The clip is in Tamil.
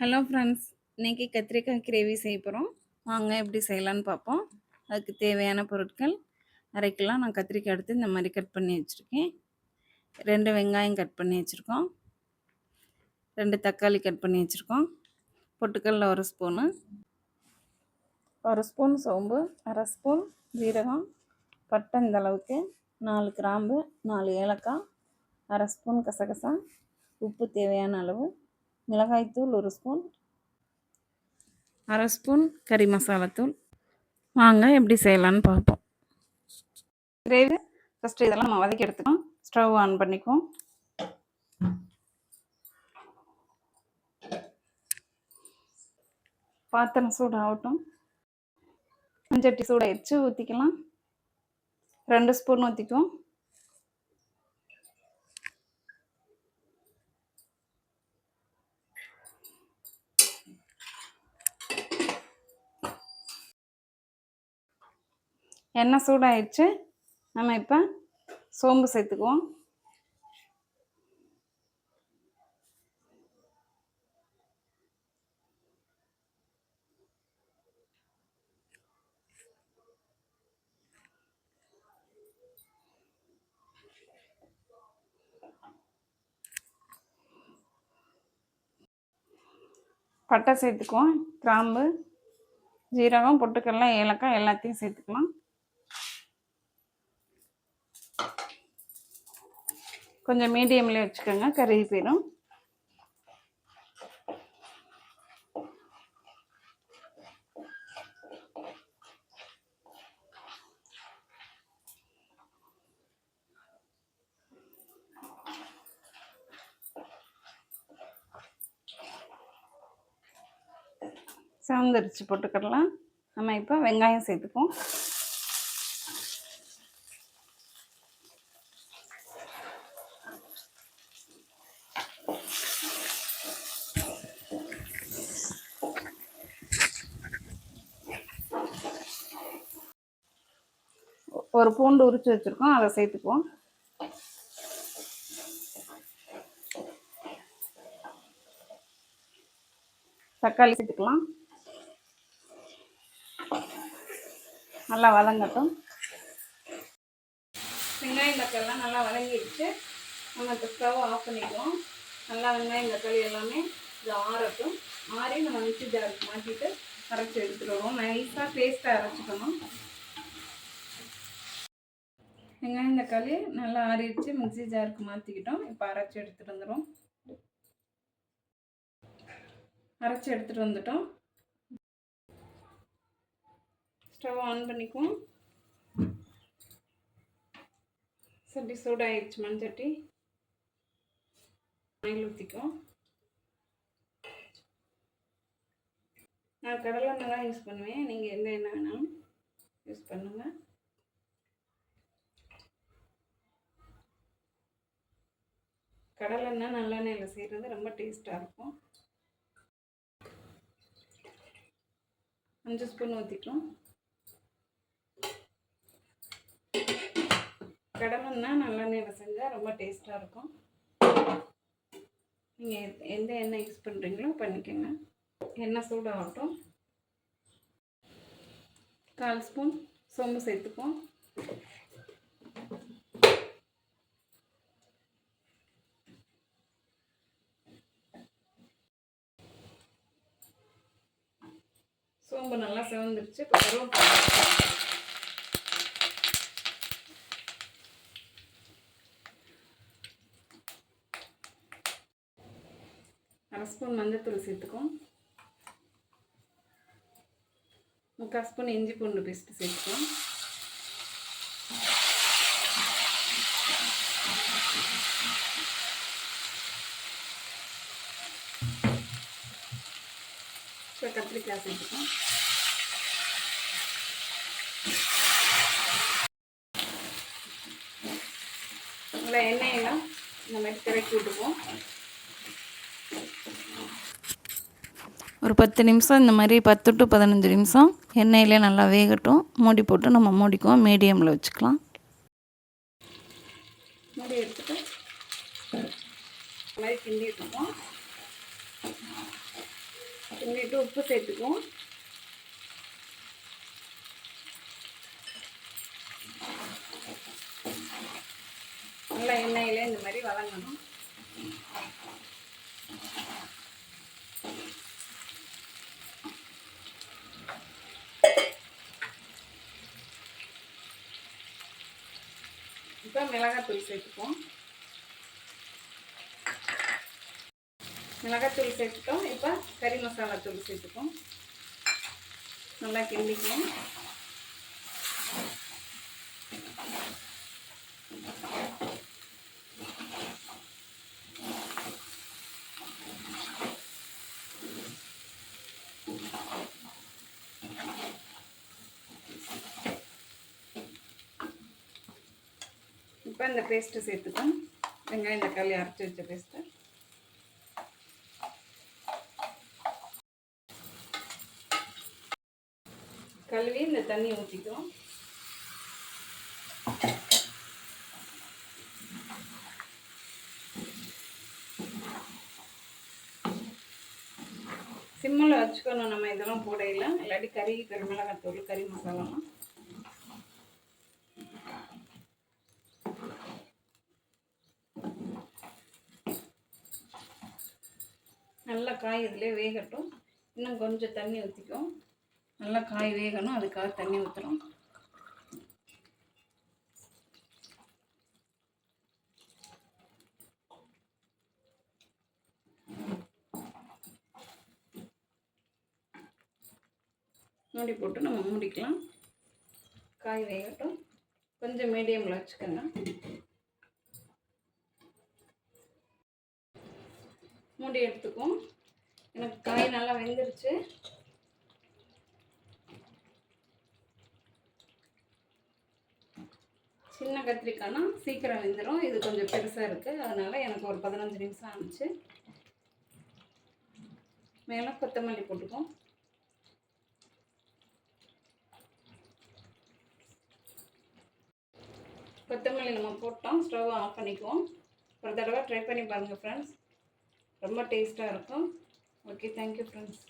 ஹலோ ஃப்ரெண்ட்ஸ், இன்றைக்கி கத்திரிக்காய் கிரேவி செய்ய போகிறோம். வாங்க எப்படி செய்யலான்னு பார்ப்போம். அதுக்கு தேவையான பொருட்கள்: அரை கிலோ நான் கத்திரிக்காய் எடுத்து இந்த மாதிரி கட் பண்ணி வச்சுருக்கேன். 2 வெங்காயம் கட் பண்ணி வச்சுருக்கோம். 2 தக்காளி கட் பண்ணி வச்சுருக்கோம். பொட்டுக்கடலை 1 ஸ்பூனு, 1 ஸ்பூன் சோம்பு, அரை ஸ்பூன் ஜீரகம், பட்டை இந்த அளவுக்கு, 4 கிராம்பு, 4 ஏலக்காய், அரை ஸ்பூன் கசகசா, உப்பு தேவையான அளவு, மிளகாய்த்தூள் 1 ஸ்பூன், அரை ஸ்பூன் கறி மசாலாத்தூள். வாங்க எப்படி செய்யலான்னு பார்ப்போம். கிரேவி ஃபஸ்ட்டு இதெல்லாம் நம்ம வதக்கி எடுத்துக்கோம். ஸ்டவ் ஆன் பண்ணிக்குவோம். பாத்திரம் சூடாகட்டும். மஞ்சட்டி சூடாயிடுச்சு, ஊற்றிக்கலாம். 2 ஸ்பூன் ஊற்றிக்குவோம். எண்ணெய் சூடாயிடுச்சு. நம்ம இப்போ சோம்பு சேர்த்துக்குவோம். பட்டை சேர்த்துக்குவோம். கிராம்பு, ஜீரகம், பொட்டுக்கடலை, ஏலக்காய் எல்லாத்தையும் சேர்த்துக்கலாம். கொஞ்சம் மீடியம்லேயே வச்சுக்கோங்க, கருகி போயிடும். சிவந்துருச்சு பொட்டுக்கடலாம். நம்ம இப்போ வெங்காயம் சேர்த்துப்போம். ஒரு பூண்டு உரிச்சு வச்சுருக்கோம், அதை சேர்த்துக்குவோம். தக்காளி சேர்த்துக்கலாம். நல்லா வதங்கட்டும். வெங்காயம் தக்காளிலாம் நல்லா வதங்கிடுச்சு. நம்ம இப்போ ஸ்டவ் ஆஃப் பண்ணிக்குவோம். நல்லா வெங்காயம் தக்காளி எல்லாமே இது ஆறட்டும். ஆறி நம்ம மிக்ஸி ஜாருக்கு மாற்றிட்டு அரைச்சி எடுத்துகிட்டு வருவோம். நைஸாக பேஸ்ட்டாக அரைச்சிக்கணும். வெங்காயம் தக்காளி நல்லா ஆறிடுச்சு, மிக்ஸி ஜாருக்கு மாற்றிக்கிட்டோம். இப்போ அரைச்சி எடுத்துகிட்டு வந்துடும். அரைச்சி எடுத்துகிட்டு வந்துட்டோம். ஸ்டவ் ஆன் பண்ணிக்குவோம். சட்டி சூடாயிடுச்சு. மண்சட்டி ஆயில் ஊற்றிக்குவோம். நான் கடலை எண்ணெய் தான் யூஸ் பண்ணுவேன். நீங்கள் எந்த எண்ணெய் வேணாலும் யூஸ் பண்ணுங்கள். கடலை எண்ணெய் நல்லெண்ணெயில் செய்கிறது ரொம்ப டேஸ்ட்டாக இருக்கும். 5 ஸ்பூன் ஊற்றிக்கலாம். கடலைன்னா நல்லெண்ணெயில் செஞ்சால் ரொம்ப டேஸ்ட்டாக இருக்கும். நீங்கள் எந்த எண்ணெய் யூஸ் பண்ணுறீங்களோ பண்ணிக்கோங்க. எண்ணெய் சூடாகட்டும். 1/4 ஸ்பூன் சோம்பு சேர்த்துப்போம். சோம்பு நல்லா சிவந்துருச்சு. இப்போ கருவேப்பிலை, 1/2 ஸ்பூன் மஞ்சத்தூள் சேர்த்துக்கும். 3/4 ஸ்பூன் இஞ்சி பூண்டு பேஸ்ட்டு சேர்த்துக்கலாம். இப்போ கத்திரிக்காய் சேர்த்துக்கலாம். நல்லா எண்ணெயெல்லாம் இந்த மாதிரி திறக்கி விட்டுப்போம். ஒரு 10 நிமிஷம் இந்த மாதிரி 10 to 15 நிமிஷம் எண்ணெயிலே நல்லா வேகட்டும். மூடி போட்டு நம்ம மூடிக்குவோம். மீடியமில் வச்சுக்கலாம். மூடி எடுத்துட்டு இந்த மாதிரி கிண்டிட்டுருக்கோம். கிண்டிட்டு உப்பு சேர்த்துக்குவோம். நல்லா எண்ணெயிலே இந்த மாதிரி வதங்கணும். இப்போ மிளகாத்தூள் சேர்த்துப்போம். மிளகாத்தூள் சேர்த்துட்டோம். இப்போ கறி மசாலா தூள் சேர்த்துப்போம். நல்லா கிண்டிக்குவோம். இப்போ இந்த பேஸ்ட்டு சேர்த்துப்போம். வெங்காயம் தக்காளி அரைச்சி வச்ச பேஸ்ட்டு. கழுவி இந்த தண்ணி ஊற்றிக்குவோம். சிம்மில் வச்சுக்கணும் நம்ம இதெல்லாம் போடையில, இல்லாட்டி கறி மிளகாத்தூள் கறி மசாலாலாம். நல்லா காய் இதிலே வேகட்டும். இன்னும் கொஞ்சம் தண்ணி ஊற்றிக்கும். நல்லா காய் வேகணும், அதுக்காக தண்ணி ஊற்றுறோம். மூடி போட்டு நம்ம மூடிக்கலாம். காய் வேகட்டும். கொஞ்சம் மீடியமில் வச்சுக்கோங்க. மூடி எடுத்துக்குவோம். எனக்கு காய் நல்லா வெந்துருச்சு. சின்ன கத்திரிக்காய்னா சீக்கிரம் வெந்துடும். இது கொஞ்சம் பெருசாக இருக்குது, அதனால் எனக்கு ஒரு 15 நிமிஷம் ஆனிச்சு. மேலே கொத்தமல்லி போட்டுக்குவோம். கொத்தமல்லி நம்ம போட்டோம். ஸ்டவ் ஆஃப் பண்ணிக்குவோம். ஒரு தடவை ட்ரை பண்ணி பாருங்கள் ஃப்ரெண்ட்ஸ். ரொம்ப டேஸ்ட்டாக இருக்கும். Okay, thank you friends.